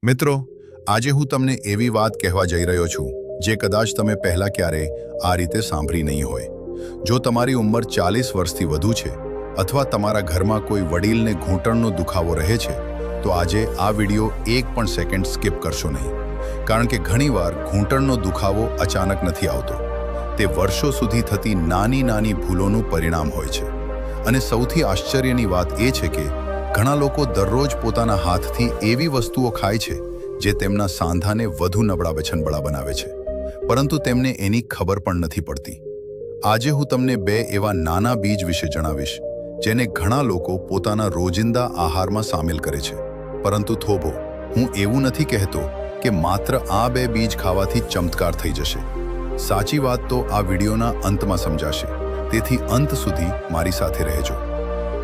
મિત્રો, આજે હું તમને એવી વાત કહેવા જઈ રહ્યો છું જે કદાચ તમે પહેલા ક્યારેય આ રીતે સાંભળી નહીં હોય। જો તમારી ઉંમર 40 વર્ષથી વધુ છે અથવા તમારા ઘરમાં કોઈ વડીલને ઘૂંટણનો દુખાવો રહે છે તો આજે આ વિડિયો એક પણ સેકન્ડ સ્કીપ કરશો નહીં, કારણ કે ઘણીવાર ઘૂંટણનો દુખાવો અચાનક નથી આવતો। તે વર્ષો સુધી થતી નાની નાની ભૂલોનું પરિણામ હોય છે। અને સૌથી આશ્ચર્યની વાત એ છે કે ઘણા લોકો દરરોજ પોતાના હાથથી એવી વસ્તુઓ ખાય છે જે તેમના સાંધાને વધુ નબળા વચનબળા બનાવે છે, પરંતુ તેમને એની ખબર પણ નથી પડતી। આજે હું તમને બે એવા નાના બીજ વિશે જણાવીશ જેને ઘણા લોકો પોતાના રોજિંદા આહારમાં સામેલ કરે છે, પરંતુ થોભો, હું એવું નથી કહેતો કે માત્ર આ બે બીજ ખાવાથી ચમત્કાર થઈ જશે। સાચી વાત તો આ વિડીયોના અંતમાં સમજાશે, તેથી અંત સુધી મારી સાથે રહેજો।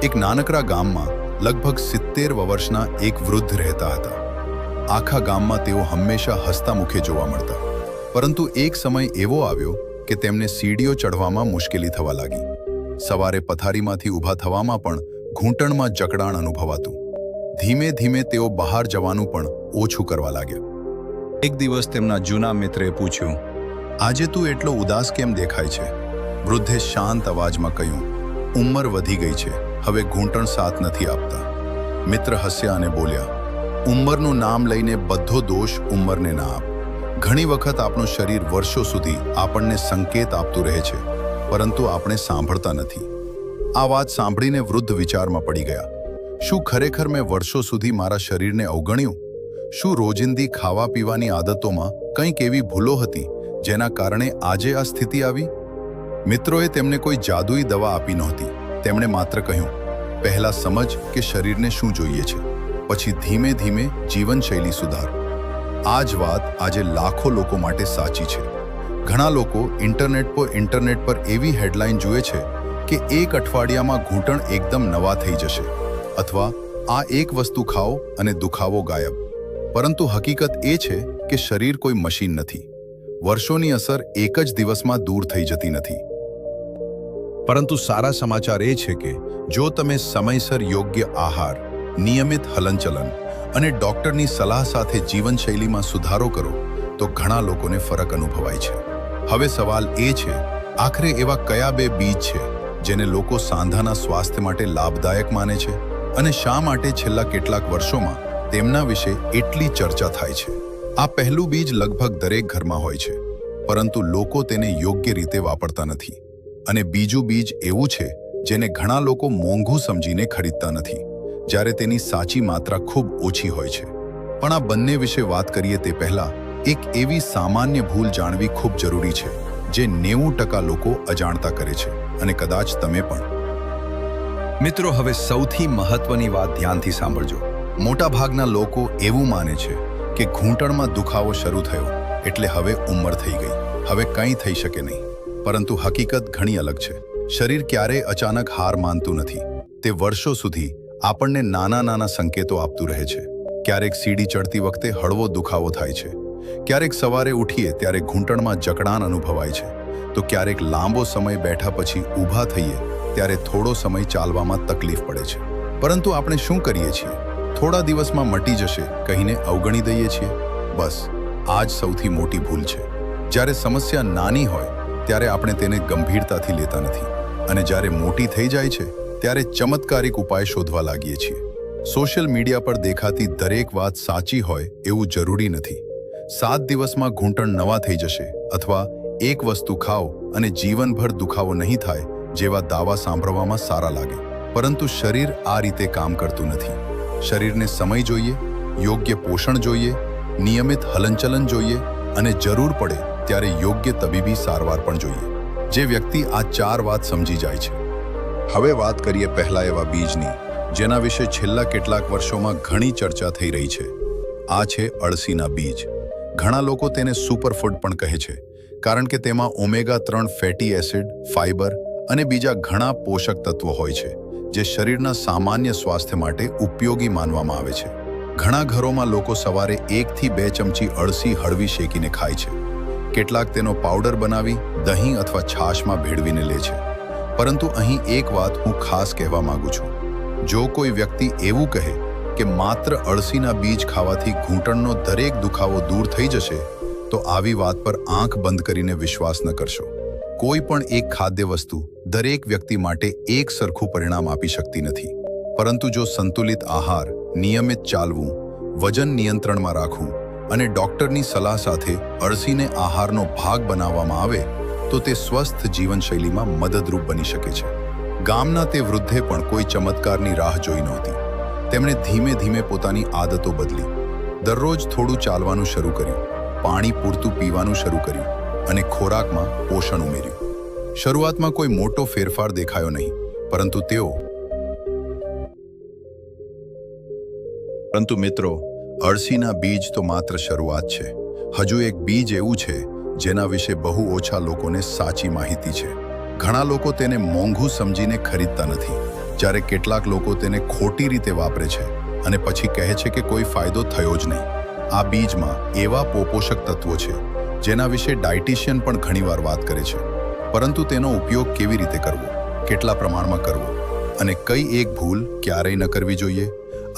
એક નાનકડા ગામમાં લગભગ 70 વર્ષના એક વૃદ્ધ રહેતા હતા। આખા ગામમાં તેઓ હંમેશા હસતા મુખે જોવા મળતા, પરંતુ એક સમય એવો આવ્યો કે તેમને સીડીઓ ચઢવામાં મુશ્કેલી થવા લાગી। સવારે પથારીમાંથી ઊભા થવામાં પણ ઘૂંટણમાં જકડાણ અનુભવાતું। ધીમે ધીમે તેઓ બહાર જવાનું પણ ઓછું કરવા લાગ્યા। એક દિવસ તેમના જૂના મિત્રે પૂછ્યું, આજે તું એટલો ઉદાસ કેમ દેખાય છે? વૃદ્ધે શાંત અવાજમાં કહ્યું, ઉંમર વધી ગઈ છે, હવે ઘૂંટણ સાથ નથી આપતા। મિત્ર હસ્યા અને બોલ્યા, ઉંમરનું નામ લઈને બધો દોષ ઉંમરને ના આપ। ઘણી વખત આપણું શરીર વર્ષો સુધી આપણને સંકેત આપતું રહે છે, પરંતુ આપણે સાંભળતા નથી। આ વાત સાંભળીને વૃદ્ધ વિચારમાં પડી ગયા। શું ખરેખર મેં વર્ષો સુધી મારા શરીરને અવગણ્યું? શું રોજિંદી ખાવા પીવાની આદતોમાં કંઈક એવી ભૂલો હતી જેના કારણે આજે આ સ્થિતિ આવી? મિત્રોએ તેમને કોઈ જાદુઈ દવા આપી નહોતી। તેમણે માત્ર કહ્યું, પહેલા સમજ કે શરીરને શું જોઈએ છે, પછી ધીમે ધીમે જીવનશૈલી સુધાર। આ જ વાત આજે લાખો લોકો માટે સાચી છે। ઘણા લોકો ઇન્ટરનેટ પર એવી હેડલાઇન જુએ છે કે એક અઠવાડિયામાં ઘૂંટણ એકદમ નવા થઈ જશે, અથવા આ એક વસ્તુ ખાઓ અને દુખાવો ગાયબ। પરંતુ હકીકત એ છે કે શરીર કોઈ મશીન નથી। વર્ષોની અસર એક જ દિવસમાં દૂર થઈ જતી નથી। પરંતુ સારા સમાચાર એ છે કે જો તમે સમયસર યોગ્ય આહાર, નિયમિત હલનચલન અને ડૉક્ટરની સલાહ સાથે જીવનશૈલીમાં સુધારો કરો તો ઘણા લોકોને ફરક અનુભવાય છે। હવે સવાલ એ છે, આખરે એવા કયા બે બીજ છે જેને લોકો સાંધાના સ્વાસ્થ્ય માટે લાભદાયક માને છે, અને શા માટે છેલ્લા કેટલાક વર્ષોમાં તેમના વિશે એટલી ચર્ચા થાય છે? આ પહેલું બીજ લગભગ દરેક ઘરમાં હોય છે, પરંતુ લોકો તેને યોગ્ય રીતે વાપરતા નથી। અને બીજું બીજ એવું છે જેને ઘણા લોકો મોંઘું સમજીને ખરીદતા નથી, જ્યારે તેની સાચી માત્રા ખૂબ ઓછી હોય છે। પણ આ બંને વિશે વાત કરીએ તે પહેલા એક એવી સામાન્ય ભૂલ જાણવી ખૂબ જરૂરી છે જે 90% લોકો અજાણતા કરે છે, અને કદાચ તમે પણ। મિત્રો, હવે સૌથી મહત્વની વાત ધ્યાનથી સાંભળજો। મોટાભાગના લોકો એવું માને છે કે ઘૂંટણમાં દુખાવો શરૂ થયો એટલે હવે ઉંમર થઈ ગઈ, હવે કંઈ થઈ શકે નહીં। પરંતુ હકીકત ઘણી અલગ છે। શરીર ક્યારેય અચાનક હાર માનતું નથી। તે વર્ષો સુધી આપણને નાના નાના સંકેતો આપતું રહે છે। ક્યારેક સીડી ચડતી વખતે હળવો દુખાવો થાય છે, ક્યારેક સવારે ઉઠીએ ત્યારે ઘૂંટણમાં જકડાણ અનુભવાય છે, તો ક્યારેક લાંબો સમય બેઠા પછી ઊભા થઈએ ત્યારે થોડો સમય ચાલવામાં તકલીફ પડે છે। પરંતુ આપણે શું કરીએ છીએ? થોડા દિવસમાં મટી જશે કહીને અવગણી દઈએ છીએ। બસ આ જ સૌથી મોટી ભૂલ છે। જ્યારે સમસ્યા નાની હોય ત્યારે આપણે તેને ગંભીરતાથી લેતા નથી, અને જ્યારે મોટી થઈ જાય છે ત્યારે ચમત્કારિક ઉપાય શોધવા લાગીએ છીએ। સોશિયલ મીડિયા પર દેખાતી દરેક વાત સાચી હોય એવું જરૂરી નથી। 7 દિવસમાં ઘૂંટણ નવા થઈ જશે, અથવા એક વસ્તુ ખાઓ અને જીવનભર દુખાવો નહીં થાય જેવા દાવા સાંભળવામાં સારા લાગે, પરંતુ શરીર આ રીતે કામ કરતું નથી। શરીરને સમય જોઈએ, યોગ્ય પોષણ જોઈએ, નિયમિત હલનચલન જોઈએ, અને જરૂર પડે ત્યારે યોગ્ય તબીબી સારવાર પણ જોઈએ। જે વ્યક્તિ આ 4 વાત સમજી જાય છે। હવે વાત કરીએ પહેલા એવા બીજની જેના વિશે છેલ્લા કેટલાક વર્ષોમાં ઘણી ચર્ચા થઈ રહી છે। આ છે અળસીના બીજ। ઘણા લોકો તેને સુપરફૂડ પણ કહે છે, કારણ કે તેમાં ઓમેગા-3 ફેટી એસિડ, ફાઇબર અને બીજા ઘણા પોષક તત્વો હોય છે જે શરીરના સામાન્ય સ્વાસ્થ્ય માટે ઉપયોગી માનવામાં આવે છે। ઘણા ઘરોમાં લોકો સવારે 1 થી 2 ચમચી અળસી હળવી શેકીને ખાય છે। કેટલાક તેનો પાવડર બનાવી દહીં અથવા છાશમાં ભેળવીને લે છે। પરંતુ અહીં એક વાત હું ખાસ કહેવા માંગુ છું। જો કોઈ વ્યક્તિ એવું કહે કે માત્ર અળસીના બીજ ખાવાથી ઘૂંટણનો દરેક દુખાવો દૂર થઈ જશે, તો આવી વાત પર આંખ બંધ કરીને વિશ્વાસ ન કરશો. કોઈ પણ એક ખાદ્ય વસ્તુ દરેક વ્યક્તિ માટે એક સરખું પરિણામ આપી શકતી નથી. પરંતુ જો સંતુલિત આહાર, નિયમિત ચાલવું, વજન નિયંત્રણમાં રાખવું અને ડોક્ટરની સલાહ સાથે અળસીને આહારનો ભાગ બનાવવામાં આવે તો તે સ્વસ્થ જીવનશૈલીમાં મદદરૂપ બની શકે છે. ગામના તે વૃદ્ધે પણ કોઈ ચમત્કારની રાહ જોઈ નહોતી. તેમણે ધીમે ધીમે પોતાની આદતો બદલી. દરરોજ થોડું ચાલવાનું શરૂ કર્યું, પાણી પૂરતું પીવાનું શરૂ કર્યું અને ખોરાકમાં પોષણ ઉમેર્યું. શરૂઆતમાં કોઈ મોટો ફેરફાર દેખાયો નહીં, પરંતુ મિત્રો, અળસીના બીજ તો માત્ર શરૂઆત છે. હજુ એક બીજ એવું છે જેના વિશે બહુ ઓછા લોકોને સાચી માહિતી છે. ઘણા લોકો તેને મોંઘું સમજીને ખરીદતા નથી, જ્યારે કેટલાક લોકો તેને ખોટી રીતે વાપરે છે અને પછી કહે છે કે કોઈ ફાયદો થયો જ નહીં. આ બીજમાં એવા પોષક તત્વો છે જેના વિશે ડાયટિશિયન પણ ઘણીવાર વાત કરે છે, પરંતુ તેનો ઉપયોગ કેવી રીતે કરવો, કેટલા પ્રમાણમાં કરવો અને કઈ એક ભૂલ ક્યારેય ન કરવી જોઈએ,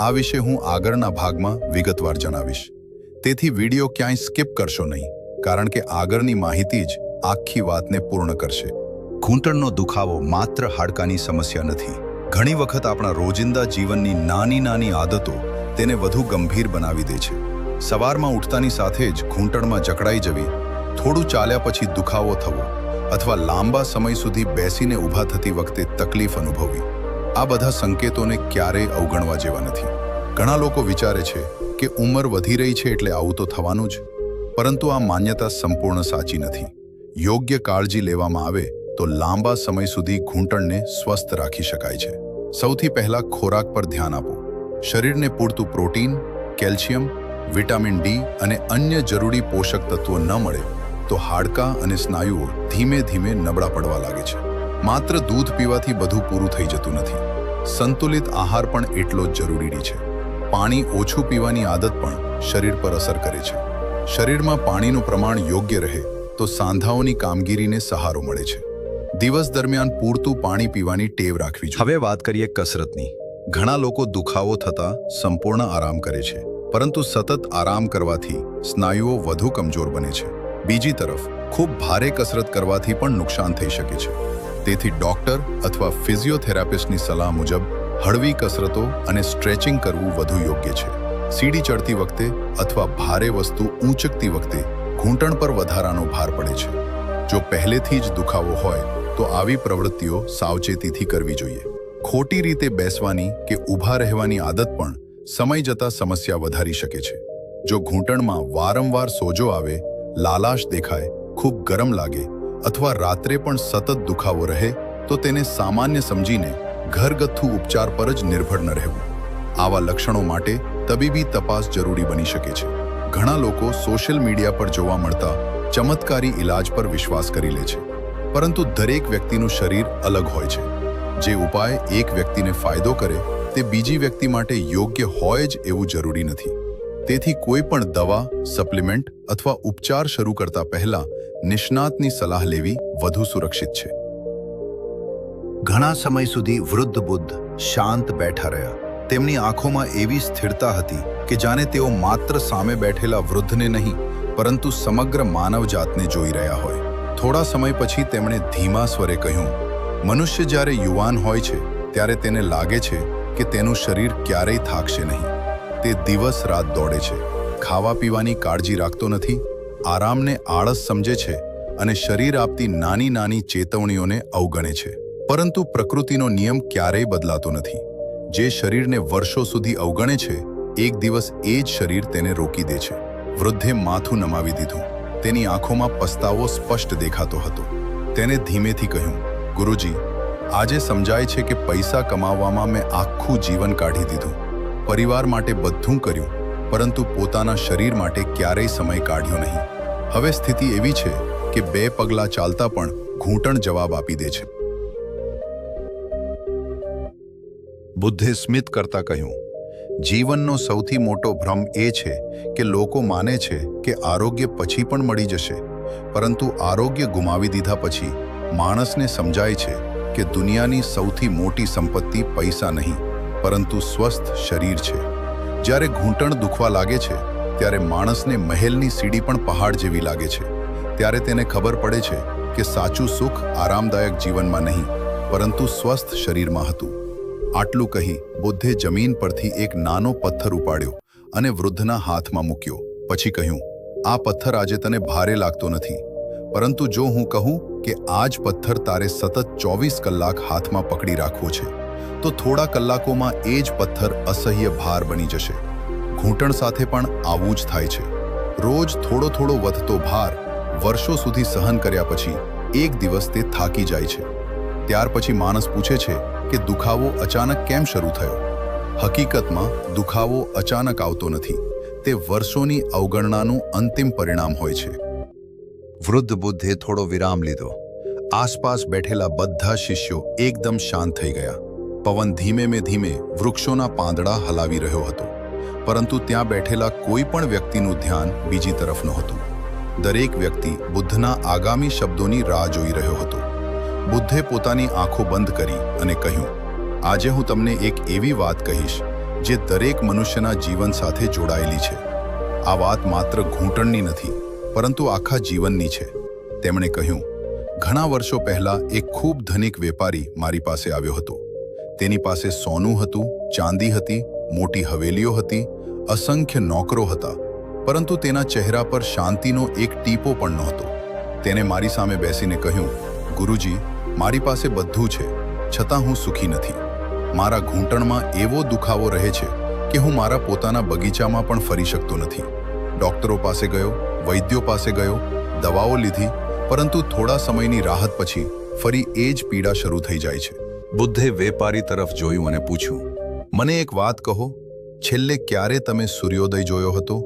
આ વિશે હું આગળના ભાગમાં વિગતવાર જણાવીશ. તેથી વિડીયો ક્યાંય સ્કીપ કરશો નહીં, કારણ કે આગળની માહિતી જ આખી વાતને પૂર્ણ કરશે. ઘૂંટણનો દુખાવો માત્ર હાડકાની સમસ્યા નથી. ઘણી વખત આપણા રોજિંદા જીવનની નાની નાની આદતો તેને વધુ ગંભીર બનાવી દે છે. સવારમાં ઉઠતાની સાથે જ ઘૂંટણમાં જકડાઈ જવી, થોડું ચાલ્યા પછી દુખાવો થવો અથવા લાંબા સમય સુધી બેસીને ઊભા થતી વખતે તકલીફ અનુભવવી, આ બધા સંકેતોને ક્યારેય અવગણવા જેવા નથી. ઘણા લોકો વિચારે છે કે ઉંમર વધી રહી છે એટલે આવું તો થવાનું જ, પરંતુ આ માન્યતા સંપૂર્ણ સાચી નથી. યોગ્ય કાળજી લેવામાં આવે તો લાંબા સમય સુધી ઘૂંટણને સ્વસ્થ રાખી શકાય છે. સૌથી પહેલા ખોરાક પર ધ્યાન આપો. શરીરને પૂરતું પ્રોટીન, કેલ્શિયમ, વિટામિન ડી અને અન્ય જરૂરી પોષક તત્વો ન મળે તો હાડકાં અને સ્નાયુઓ ધીમે ધીમે નબળા પડવા લાગે છે. માત્ર દૂધ પીવાથી બધું પૂરું થઈ જતું નથી. સંતુલિત આહાર પણ એટલો જ જરૂરી છે. પાણી ઓછું પીવાની આદત પણ શરીર પર અસર કરે છે. શરીરમાં પાણીનું પ્રમાણ યોગ્ય રહે તો સાંધાઓની કામગીરીને સહારો મળે છે. દિવસ દરમિયાન પૂરતું પાણી પીવાની ટેવ રાખવી જોઈએ. હવે વાત કરીએ કસરતની. ઘણા લોકો દુખાવો થતાં સંપૂર્ણ આરામ કરે છે, પરંતુ સતત આરામ કરવાથી સ્નાયુઓ વધુ કમજોર બને છે. બીજી તરફ ખૂબ ભારે કસરત કરવાથી પણ નુકસાન થઈ શકે છે. તેથી ડોક્ટર અથવા ફિઝિયોથેરાપિસ્ટની સલાહ મુજબ હળવી કસરતો અને સ્ટ્રેચિંગ કરવું વધુ યોગ્ય છે. સીડી ચડતી વખતે અથવા ભારે વસ્તુ ઊંચકતી વખતે ઘૂંટણ પર વધારાનો ભાર પડે છે. જો પહેલેથી જ દુખાવો હોય તો આવી પ્રવૃત્તિઓ સાવચેતીથી કરવી જોઈએ. ખોટી રીતે બેસવાની કે ઊભા રહેવાની આદત પણ સમય જતાં સમસ્યા વધારી શકે છે. જો ઘૂંટણમાં વારંવાર સોજો આવે, લાલાશ દેખાય, ખૂબ ગરમ લાગે અથવા રાત્રે પણ સતત દુખાવો રહે તો તેને સામાન્ય સમજીને ઘરગથ્થુ ઉપચાર પર જ નિર્ભર ન રહેવું. આવા લક્ષણો માટે તબીબી તપાસ જરૂરી બની શકે છે. ઘણા લોકો સોશિયલ મીડિયા પર જોવા મળતા ચમત્કારી ઇલાજ પર વિશ્વાસ કરી લે છે, પરંતુ દરેક વ્યક્તિનું શરીર અલગ હોય છે. જે ઉપાય એક વ્યક્તિને ફાયદો કરે તે બીજી વ્યક્તિ માટે યોગ્ય હોય જ એવું જરૂરી નથી. તેથી કોઈ પણ દવા, સપ્લિમેન્ટ અથવા ઉપચાર શરૂ કરતા પહેલા નિષ્ણાતની સલાહ લેવી વધુ સુરક્ષિત છે. ઘણા સમય સુધી વૃદ્ધ બુદ્ધ શાંત બેઠા રહ્યા. તેમની આંખોમાં એવી સ્થિરતા હતી કે જાણે તેઓ માત્ર સામે બેઠેલા વૃદ્ધને નહીં, પરંતુ સમગ્ર માનવજાતને જોઈ રહ્યા હોય. થોડા સમય પછી તેમણે ધીમા સ્વરે કહ્યું, મનુષ્ય જ્યારે યુવાન હોય છે ત્યારે તેને લાગે છે કે તેનું શરીર ક્યારેય થાકશે નહીં. તે દિવસ રાત દોડે છે, ખાવા પીવાની કાળજી રાખતો નથી, આરામને આળસ સમજે છે અને શરીર આપતી નાની નાની ચેતવણીઓને અવગણે છે. પરંતુ પ્રકૃતિનો નિયમ ક્યારેય બદલાતો નથી. જે શરીરને વર્ષો સુધી અવગણે છે, એક દિવસ એ જ શરીર તેને રોકી દે છે. વૃદ્ધે માથું નમાવી દીધું. તેની આંખોમાં પસ્તાવો સ્પષ્ટ દેખાતો હતો. તેને ધીમેથી કહ્યું, ગુરુજી, આજે સમજાય છે કે પૈસા કમાવવામાં મેં આખું જીવન કાઢી દીધું. પરિવાર માટે બધું કર્યું, પરંતુ પોતાના શરીર માટે ક્યારેય સમય કાઢ્યો નહીં. હવે સ્થિતિ એવી છે કે 2 પગલાં ચાલતા પણ ઘૂંટણ જવાબ આપી દે છે. બુદ્ધે સ્મિત કરતા કહ્યું, જીવનનો સૌથી મોટો ભ્રમ એ છે કે લોકો માને છે કે આરોગ્ય પછી પણ મળી જશે, પરંતુ આરોગ્ય ગુમાવી દીધા પછી માણસને સમજાય છે કે દુનિયાની સૌથી મોટી સંપત્તિ પૈસા નહીં, પરંતુ સ્વસ્થ શરીર છે. જ્યારે ઘૂંટણ દુખવા લાગે છે ત્યારે માણસને મહેલની સીડી પણ પહાડ જેવી લાગે છે. ત્યારે તેને ખબર પડે છે કે સાચું સુખ આરામદાયક જીવનમાં નહીં પરંતુ સ્વસ્થ શરીરમાં હતું. આટલું કહી બુદ્ધે જમીન પરથી એક નાનો પથ્થર ઉપાડ્યો અને વૃદ્ધના હાથમાં મૂક્યો. પછી કહ્યું, આ પથ્થર આજે તને ભારે લાગતો નથી, પરંતુ જો હું કહું કે આ જ પથ્થર તારે સતત 24 કલાક હાથમાં પકડી રાખવો છે તો થોડા કલાકોમાં એ જ પથ્થર અસહ્ય ભાર બની જશે. ઘૂંટણ સાથે પણ આવું જ થાય છે. રોજ થોડો થોડો વધતો ભાર વર્ષો સુધી સહન કર્યા પછી એક દિવસ તે થાકી જાય છે. ત્યાર પછી માણસ પૂછે છે કે દુખાવો અચાનક કેમ શરૂ થયો? હકીકતમાં દુખાવો અચાનક આવતો નથી. તે વર્ષોની અવગણનાનું અંતિમ પરિણામ હોય છે. વૃદ્ધ બુદ્ધે થોડો વિરામ લીધો. આસપાસ બેઠેલા બધા શિષ્યો એકદમ શાંત થઈ ગયા. પવન ધીમે વૃક્ષોના પાંદડા હલાવી રહ્યો હતો, પરંતુ ત્યાં બેઠેલા કોઈ પણ વ્યક્તિનું ધ્યાન બીજી તરફ નહોતું. દરેક વ્યક્તિ બુદ્ધના આગામી શબ્દોની રાહ જોઈ રહ્યો હતો. બુદ્ધે પોતાની આંખો બંધ કરી અને કહ્યું, આજે હું તમને એક એવી વાત કહીશ જે દરેક મનુષ્યના જીવન સાથે જોડાયેલી છે. આ વાત માત્ર ઘૂંટણની નથી, પરંતુ આખા જીવનની છે. તેમણે કહ્યું, ઘણા વર્ષો પહેલા એક ખૂબ ધનિક વેપારી મારી પાસે આવ્યો હતો. તેની પાસે સોનું હતું, ચાંદી હતી, મોટી હવેલીઓ હતી, અસંખ્ય નોકરો હતા, પરંતુ તેના ચહેરા પર શાંતિનો એક ટીપો પણ નહોતો. તેને મારી સામે બેસીને કહ્યું, ગુરુજી, મારી પાસે બધું છે, છતાં હું સુખી નથી. મારા ઘૂંટણમાં એવો દુખાવો રહે છે કે હું મારા પોતાના બગીચામાં પણ ફરી શકતો નથી. ડોક્ટરો પાસે ગયો, વૈદ્યો પાસે ગયો, દવાઓ લીધી, પરંતુ થોડા સમયની રાહત પછી ફરી એ જ પીડા શરૂ થઈ જાય છે. બુદ્ધે વેપારી તરફ જોયું અને પૂછ્યું, મને એક વાત કહો, છેલ્લે ક્યારે તમે સૂર્યોદય જોયો હતો?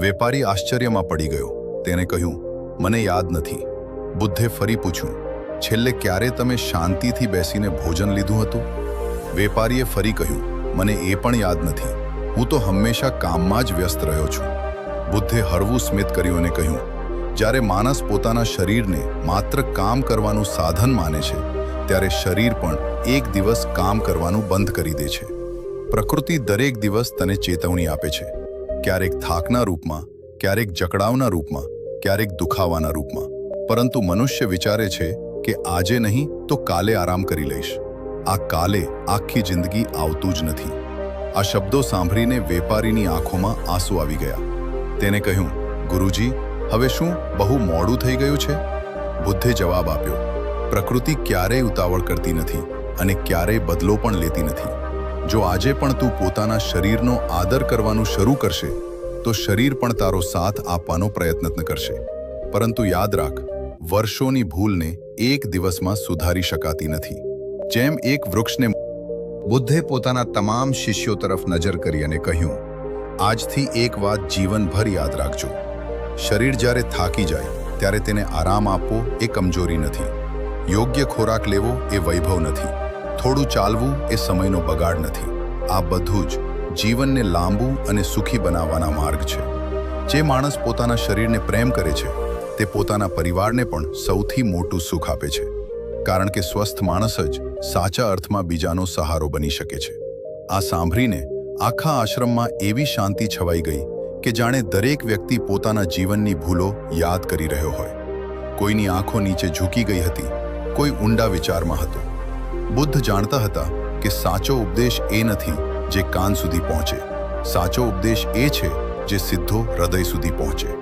વેપારી આશ્ચર્યમાં પડી ગયો. તેને કહ્યું, મને યાદ નથી. બુદ્ધે ફરી પૂછ્યું, છેલ્લે ક્યારે તમે શાંતિથી બેસીને ભોજન લીધું હતું? વેપારીએ ફરી કહ્યું, મને એ પણ યાદ નથી. હું તો હંમેશા કામમાં જ વ્યસ્ત રહ્યો છું. બુદ્ધે હળવું સ્મિત કર્યું અને કહ્યું, જ્યારે માણસ પોતાના શરીરને માત્ર કામ કરવાનું સાધન માને છે ત્યારે શરીર પણ એક દિવસ કામ કરવાનું બંધ કરી દે છે. પ્રકૃતિ દરેક દિવસ તને ચેતવણી આપે છે, ક્યારેક થાકના રૂપમાં, ક્યારેક જકડાવના રૂપમાં, ક્યારેક દુખાવાના રૂપમાં. પરંતુ મનુષ્ય વિચારે છે કે આજે નહીં તો કાલે આરામ કરી લઈશ. આ કાલે આખી જિંદગી આવતું જ નથી. આ શબ્દો સાંભળીને વેપારીની આંખોમાં આંસુ આવી ગયા. તેને કહ્યું, ગુરુજી, હવે શું બહુ મોડું થઈ ગયું છે? બુદ્ધે જવાબ આપ્યો, પ્રકૃતિ ક્યારેય ઉતાવળ કરતી નથી અને ક્યારેય બદલો પણ લેતી નથી. જો આજે પણ તું પોતાના શરીરનો આદર કરવાનું શરૂ કરશે તો શરીર પણ તારો સાથ આપવાનો પ્રયત્ન કરશે. પરંતુ યાદ રાખ, વર્ષોની ભૂલને એક દિવસમાં સુધારી શકાતી નથી. જેમ એક વૃક્ષને. બુદ્ધે પોતાના તમામ શિષ્યો તરફ નજર કરી અને કહ્યું, આજથી એક વાત જીવનભર યાદ રાખજો. શરીર જ્યારે થાકી જાય ત્યારે તેને આરામ આપવો એ કમજોરી નથી. યોગ્ય ખોરાક લેવો એ વૈભવ નથી. થોડું ચાલવું એ સમયનો બગાડ નથી. આ બધું જ જીવનને લાંબુ અને સુખી બનાવવાના માર્ગ છે. જે માણસ પોતાના શરીરને પ્રેમ કરે છે તે પોતાના પરિવારને પણ સૌથી મોટું સુખ આપે છે. કારણ કે સ્વસ્થ માણસ જ સાચા અર્થમાં બીજાનો સહારો બની શકે છે. આ સાંભળીને આખા આશ્રમમાં એવી શાંતિ છવાઈ ગઈ કે જાણે દરેક વ્યક્તિ પોતાના જીવનની ભૂલો યાદ કરી રહ્યો હોય. કોઈની આંખો નીચે ઝૂકી ગઈ હતી, કોઈ ઊંડા વિચારમાં હતો. બુદ્ધ જાણતા હતા કે સાચો ઉપદેશ એ નથી જે કાન સુધી પહોંચે. સાચો ઉપદેશ એ છે જે સીધો હૃદય સુધી પહોંચે.